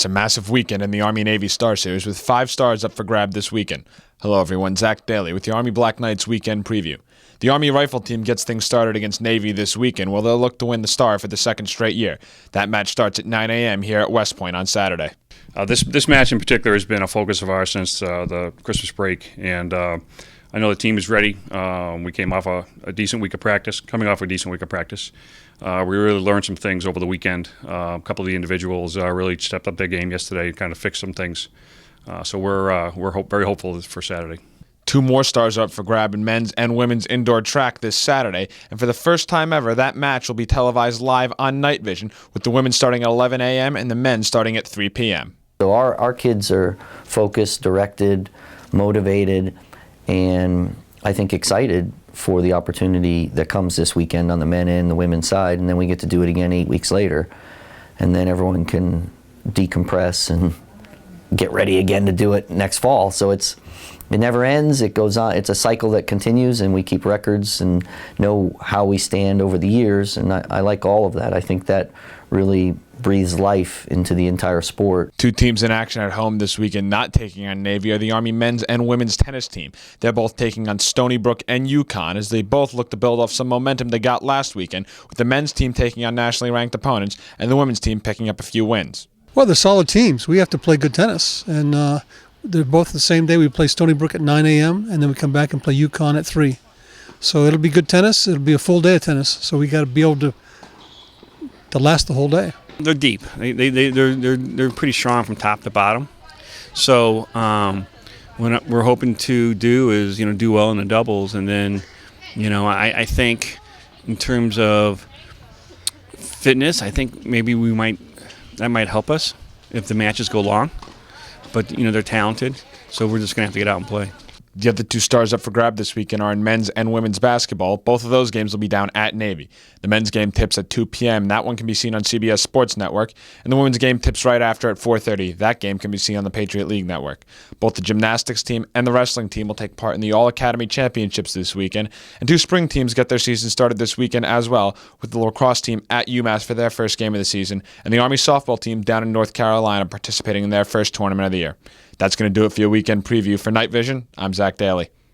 It's a massive weekend in the Army-Navy Star Series with 5 stars up for grab this weekend. Hello everyone, Zach Daly with the Army Black Knights weekend preview. The Army Rifle team gets things started against Navy this weekend where they'll look to win the Star for the second straight year. That match starts at 9 a.m. here at West Point on Saturday. This match in particular has been a focus of ours since the Christmas break, and I know the team is ready. We came off a decent week of practice, coming off a decent week of practice. We really learned some things over the weekend. A couple of the individuals really stepped up their game yesterday and kind of fixed some things. So we're very hopeful for Saturday. 2 more stars are up for grab in men's and women's indoor track this Saturday, and for the first time ever, that match will be televised live on Night Vision, with the women starting at 11 a.m. and the men starting at 3 p.m. So our kids are focused, directed, motivated, and I think excited for the opportunity that comes this weekend on the men and the women's side, and then we get to do it again 8 weeks later, and then everyone can decompress and get ready again to do it next fall. So it never ends, it goes on, it's a cycle that continues, and we keep records and know how we stand over the years, and I like all of that. I think that really breathes life into the entire sport. 2 teams in action at home this weekend not taking on Navy are the Army men's and women's tennis team. They're both taking on Stony Brook and UConn as they both look to build off some momentum they got last weekend, with the men's team taking on nationally ranked opponents and the women's team picking up a few wins. Well, they're solid teams. We have to play good tennis, and they're both the same day. We play Stony Brook at 9 a.m., and then we come back and play UConn at 3. So it'll be good tennis. It'll be a full day of tennis, so we got to be able to last the whole day. They're deep. They're pretty strong from top to bottom. So what we're hoping to do is do well in the doubles, and then I think in terms of fitness, I think maybe that might help us if the matches go long. But they're talented, so we're just gonna have to get out and play. The other 2 stars up for grab this weekend are in men's and women's basketball. Both of those games will be down at Navy. The men's game tips at 2 p.m. That one can be seen on CBS Sports Network. And the women's game tips right after at 4:30. That game can be seen on the Patriot League Network. Both the gymnastics team and the wrestling team will take part in the All-Academy Championships this weekend. And 2 spring teams get their season started this weekend as well, with the lacrosse team at UMass for their first game of the season, and the Army softball team down in North Carolina participating in their first tournament of the year. That's going to do it for your weekend preview. For Night Vision, I'm Zach Daly.